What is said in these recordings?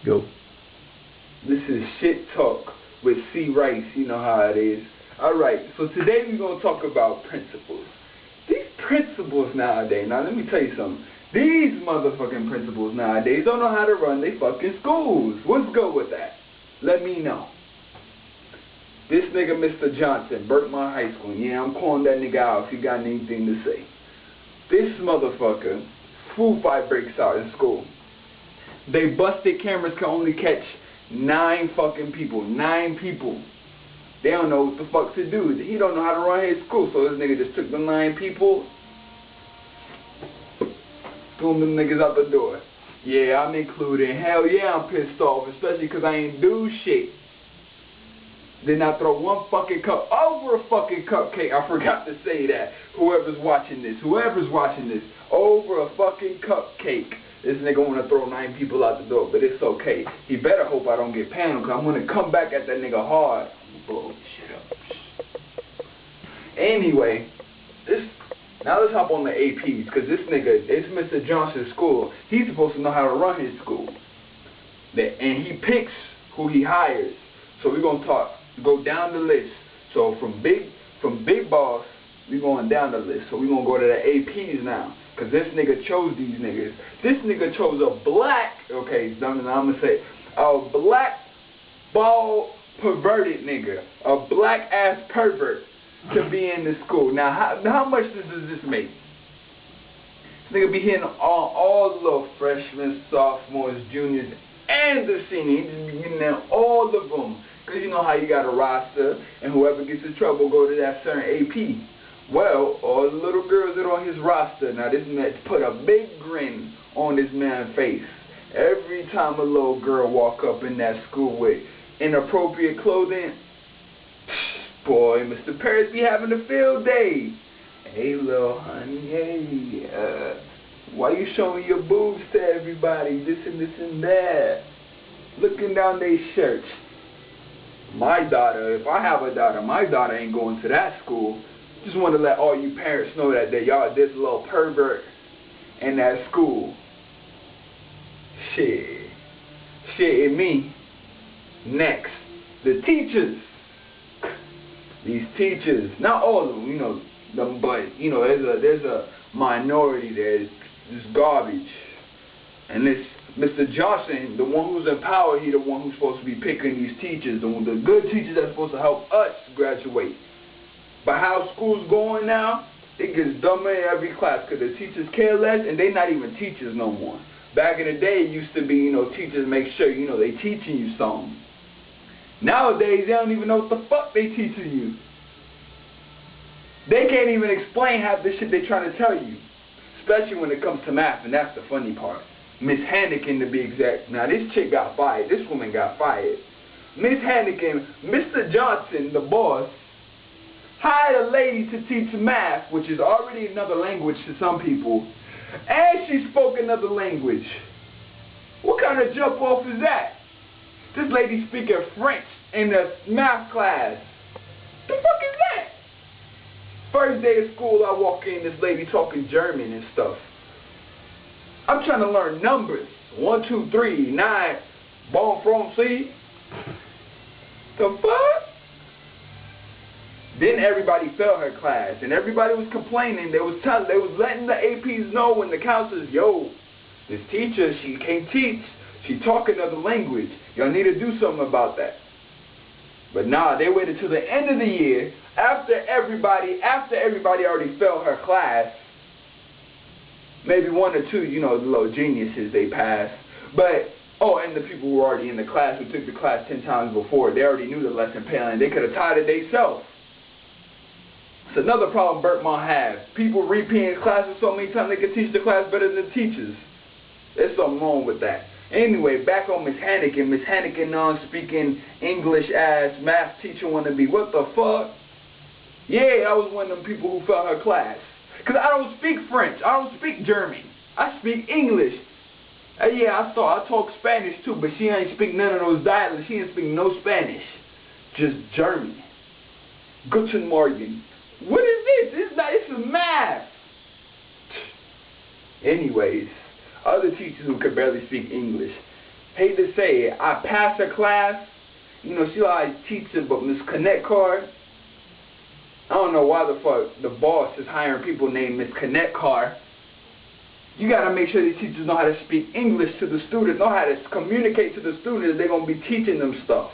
Yo. This is Shit Talk with C.Rice. You know how it is. Alright, so today we're going to talk about principals. These principals nowadays, now let me tell you something. These motherfucking principals nowadays don't know how to run their fucking schools. What's good with that? Let me know. This nigga Mr. Johnson, Berkmar High School. Yeah, I'm calling that nigga out if you got anything to say. This motherfucker, food fight breaks out in school. They busted cameras can only catch 9 fucking people. 9 people. They don't know what the fuck to do. He don't know how to run his school, so this nigga just took the 9 people, threw them niggas out the door. Yeah, I'm included. Hell yeah, I'm pissed off, especially because I ain't do shit. Then I throw one fucking cup over a fucking cupcake. I forgot to say that. Whoever's watching this, over a fucking cupcake. This nigga want to throw 9 people out the door, but it's okay. He better hope I don't get panel, because I'm going to come back at that nigga hard. Blow shit up. Anyway, now let's hop on the APs, because this nigga, it's Mr. Johnson's school. He's supposed to know how to run his school. And he picks who he hires. So we're going to go down the list. So from Big Boss, we're going down the list. So we're going to go to the APs now. Because this nigga chose these niggas. This nigga chose a black, okay, I'm going to say, a black, bald, perverted nigga. A black ass pervert to be in the school. Now, how much does this make? This nigga be hitting all the little freshmen, sophomores, juniors, and the seniors. He just be getting them, all of them. Because you know how you got a roster, and whoever gets in trouble go to that certain AP. Well, all the little girls that are on his roster, now this man put a big grin on this man's face. Every time a little girl walk up in that school with inappropriate clothing, boy, Mr. Paris be having a field day. Hey, little honey, hey, why you showing your boobs to everybody, this and that? Looking down their shirts. My daughter, if I have a daughter, my daughter ain't going to that school. Just want to let all you parents know that y'all this little pervert in that school. Shit in me. Next, the teachers. These teachers, not all of them, you know, them, but you know, there's a minority there. It's garbage. And this Mr. Johnson, the one who's in power, he the one who's supposed to be picking these teachers, the good teachers that's supposed to help us graduate. But how school's going now, it gets dumber in every class because the teachers care less and they not even teachers no more. Back in the day, it used to be, you know, teachers make sure, you know, they teaching you something. Nowadays, they don't even know what the fuck they teaching you. They can't even explain half the shit they trying to tell you. Especially when it comes to math, and that's the funny part. Miss Hannigan, to be exact. Now, this chick got fired. This woman got fired. Miss Hannigan, Mr. Johnson, the boss, hired a lady to teach math, which is already another language to some people, and she spoke another language. What kind of jump off is that? This lady speaking French in the math class. The fuck is that? First day of school, I walk in, this lady talking German and stuff. I'm trying to learn numbers. 1, 2, 3, 9, bon français. The fuck? Then everybody failed her class, and everybody was complaining. They was letting the APs know and the counselors, yo, this teacher, she can't teach. She talk another language. Y'all need to do something about that. But nah, they waited till the end of the year, after everybody already failed her class. Maybe 1 or 2, you know, the little geniuses they passed. But and the people who were already in the class who took the class 10 times before, they already knew the lesson plan, and they could have taught it themselves. It's another problem Berkmar has. People repeating classes so many times they can teach the class better than the teachers. There's something wrong with that. Anyway, back on Miss Hannigan. Miss Hannigan, non-speaking English-ass math teacher wannabe. What the fuck? Yeah, I was one of them people who failed her class. Because I don't speak French. I don't speak German. I speak English. Yeah, I talk Spanish too, but she ain't speak none of those dialects. She ain't speak no Spanish. Just German. Guten Morgen. What is this? This is math. Anyways, other teachers who could barely speak English hate to say it, I passed a class. You know, she always teaching, but Miss Connect Card. I don't know why the fuck the boss is hiring people named Miss Connect Card. You gotta make sure these teachers know how to speak English to the students, know how to communicate to the students. They're gonna be teaching them stuff.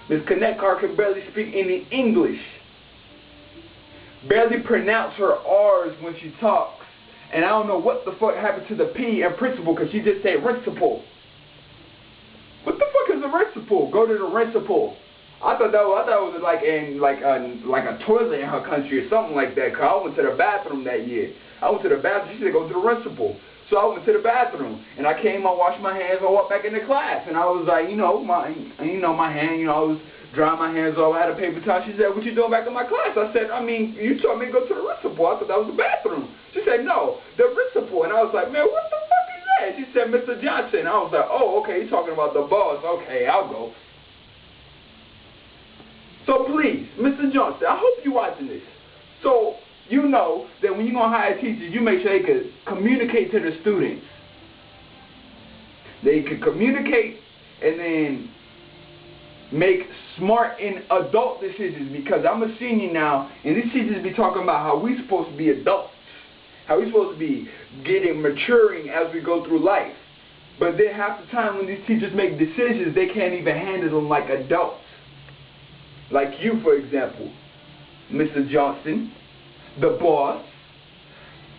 Miss Connect Card can barely speak any English. Barely pronounce her R's when she talks. And I don't know what the fuck happened to the P in principal, because she just said principal. What the fuck is a principal? Go to the principal. I thought it was like a toilet in her country or something like that. Cause I went to the bathroom that year. I went to the bathroom. She said go to the principal. So I went to the bathroom and I came. I washed my hands. I walked back into class and I was like, my hand. I was drying my hands off. I had a paper towel. She said, what you doing back in my class? I said, you told me to go to the principal. I thought that was the bathroom. She said, no, the principal. And I was like, man, what the fuck is that? She said, Mr. Johnson. I was like, oh, okay, you're talking about the boss. Okay, I'll go. So please, Mr. Johnson, I hope you're watching this. So you know that when you're going to hire teachers, you make sure they can communicate to the students. They can communicate and then make smart and adult decisions, because I'm a senior now, and these teachers be talking about how we supposed to be adults, how we supposed to be maturing as we go through life. But then half the time when these teachers make decisions, they can't even handle them like adults. Like you, for example, Mr. Johnson, the boss,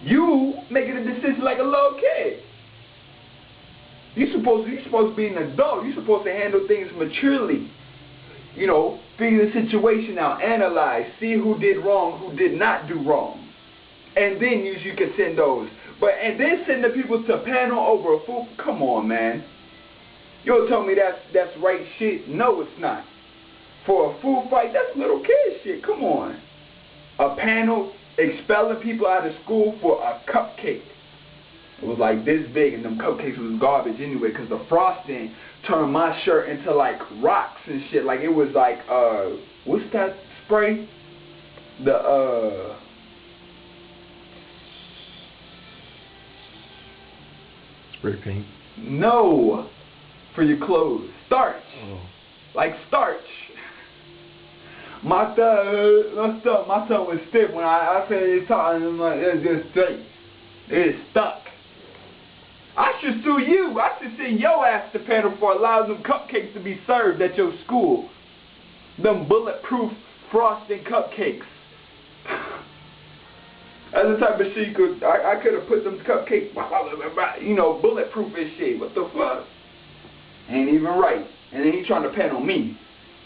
you making a decision like a little kid. You're supposed to be an adult. You're supposed to handle things maturely. You know, figure the situation out, analyze, see who did wrong, who did not do wrong, and then use your consendos. And then send the people to panel over a fool. Come on, man. You'll tell me that's right shit? No, it's not. For a food fight, that's little kid shit. Come on. A panel expelling people out of school for a cupcake. It was like this big, and them cupcakes was garbage anyway, because the frosting turned my shirt into like rocks and shit. Like it was like, what's that spray? Spray paint? No. For your clothes. Starch. Oh. Like starch. My stuff was stiff when I said it's hot, and it's just straight. It is stuck. I should sue you. I should send your ass to panel for allowing them cupcakes to be served at your school. Them bulletproof frosting cupcakes. That's the type of shit I could have put them cupcakes, bulletproof and shit. What the fuck? Ain't even right. And then he trying to panel me.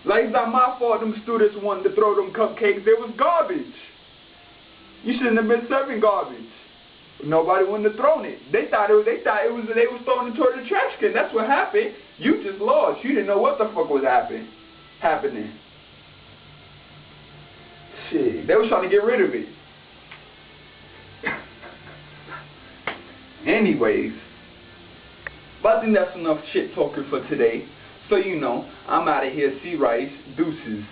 Like it's not my fault them students wanted to throw them cupcakes. They was garbage. You shouldn't have been serving garbage. Nobody wanted to throw it. They was throwing it toward the trash can. That's what happened. You just lost. You didn't know what the fuck was happening. Shit. They was trying to get rid of it. Anyways. But I think that's enough shit talking for today. So I'm out of here. C.Rice. Deuces.